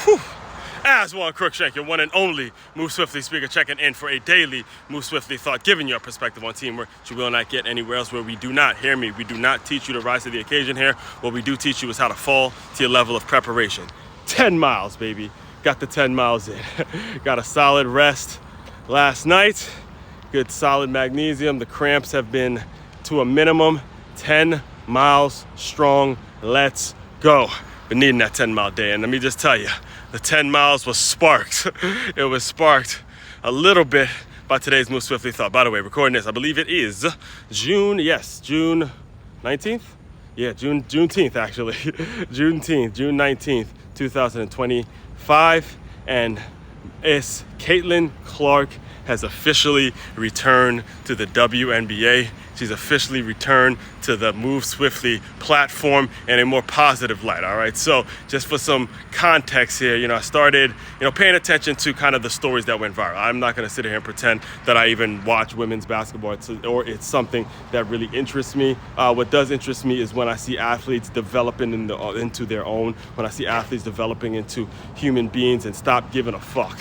Whew. As one Crookshank, your one and only Move Swiftly speaker, checking in for a daily Move Swiftly thought, giving you a perspective on teamwork you will not get anywhere else. Where we do not, hear me, we do not teach you to rise to the occasion here. What we do teach you is how to fall to your level of preparation. 10 miles, baby. Got the 10 miles in. Got a solid rest last night. Good solid magnesium. The cramps have been to a minimum. 10 miles strong. Let's go. Been needing that 10-mile day, and let me just tell you, the 10 miles was sparked. It was sparked a little bit by today's Move Swiftly thought. By the way, recording this, I believe it is June 19th? Yeah, Juneteenth, actually. June 19th, 2025. And it's Caitlin Clark has officially returned to the WNBA. She's officially returned to the Move Swiftly platform in a more positive light, all right? So just for some context here, I started, paying attention to kind of the stories that went viral. I'm not going to sit here and pretend that I even watch women's basketball or it's something that really interests me. What does interest me is when I see athletes developing into their own, when I see athletes developing into human beings and stop giving a fuck.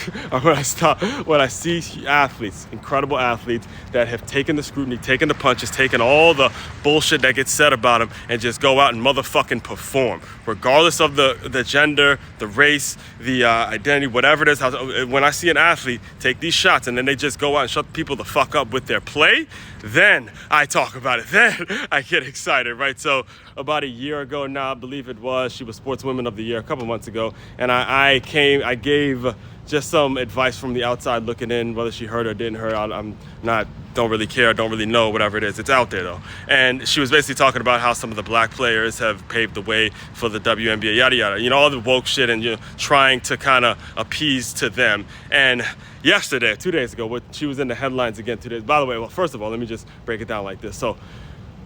When I see athletes, incredible athletes that have taken the scrutiny, taken the punches, taken all the bullshit that gets said about them and just go out and motherfucking perform, regardless of the gender, the race, the identity, whatever it is. When I see an athlete take these shots and then they just go out and shut people the fuck up with their play, then I talk about it. Then I get excited, right? So about a year ago now, I believe it was, she was Sportswoman of the Year a couple months ago, and I gave just some advice from the outside looking in, whether she heard or didn't hear. Don't really care, don't really know, whatever it is. It's out there though. And she was basically talking about how some of the black players have paved the way for the WNBA, yada yada. All the woke shit and trying to kind of appease to them. And yesterday, 2 days ago, she was in the headlines again 2 days. By the way, well, first of all, let me just break it down like this. So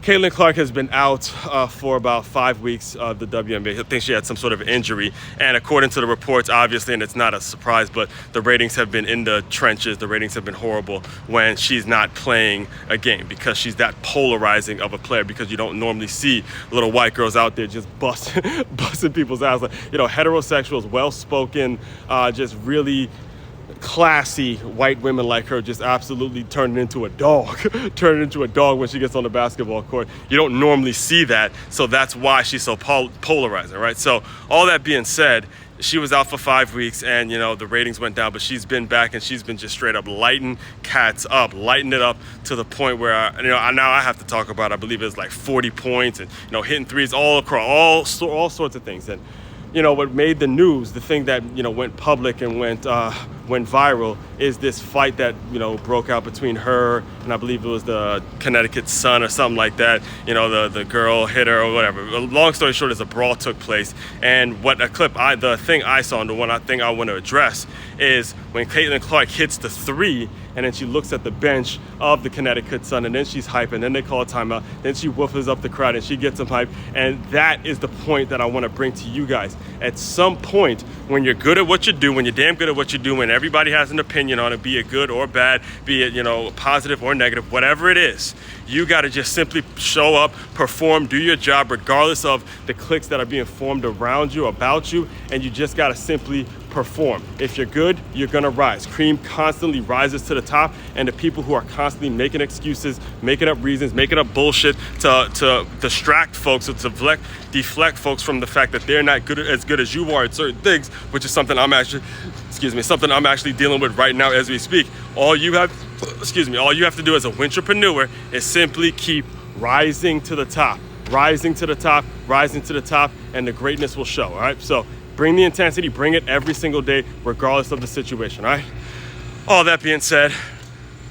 Caitlin Clark has been out for about 5 weeks of the WNBA. I think she had some sort of injury. And according to the reports, obviously, and it's not a surprise, but the ratings have been in the trenches. The ratings have been horrible when she's not playing a game because she's that polarizing of a player, because you don't normally see little white girls out there just busting people's ass. Heterosexuals, well-spoken, just really classy white women like her just absolutely turning into a dog when she gets on the basketball court. You don't normally see that, so that's why she's so polarizing, right? So all that being said, she was out for 5 weeks and, the ratings went down, but she's been back and she's been just straight up lighting cats up, lighting it up to the point where, now I have to talk about, I believe it's like 40 points and, hitting threes all across, all sorts of things. And, what made the news, the thing that, went public and went viral is this fight that, broke out between her and I believe it was the Connecticut Sun or something like that. The girl hit her or whatever. Long story short is a brawl took place. And the thing I saw and the one thing I want to address is when Caitlin Clark hits the three and then she looks at the bench of the Connecticut Sun and then she's hyping, and then they call a timeout, then she woofers up the crowd and she gets some hype. And that is the point that I want to bring to you guys. At some point, when you're good at what you do, when you're damn good at what you do, when everybody has an opinion on it, be it good or bad, be it, positive or negative, whatever it is, you got to just simply show up, perform, do your job, regardless of the cliques that are being formed around you, about you, and you just got to simply perform. If you're good, you're going to rise. Cream constantly rises to the top, and the people who are constantly making excuses, making up reasons, making up bullshit to distract folks, or to deflect folks from the fact that they're not as good as you are at certain things, which is something I'm actually dealing with right now as we speak. All you have to do as a wintrepreneur is simply keep rising to the top, and the greatness will show, all right? So bring the intensity, bring it every single day, regardless of the situation, all right? All that being said,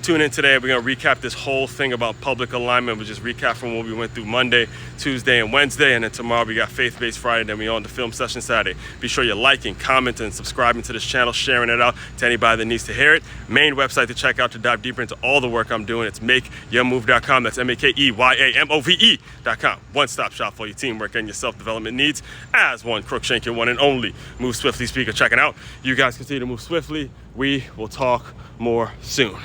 tune in today. We're going to recap this whole thing about public alignment. We'll just recap from what we went through Monday, Tuesday, and Wednesday. And then tomorrow we got Faith-Based Friday. Then we on the film session Saturday. Be sure you're liking, commenting, and subscribing to this channel, sharing it out to anybody that needs to hear it. Main website to check out to dive deeper into all the work I'm doing. It's makeyourmove.com. That's MakeYamove.com. One-stop shop for your teamwork and your self-development needs. As one Crookshank, your one and only Move Swiftly speaker checking out. You guys continue to move swiftly. We will talk more soon.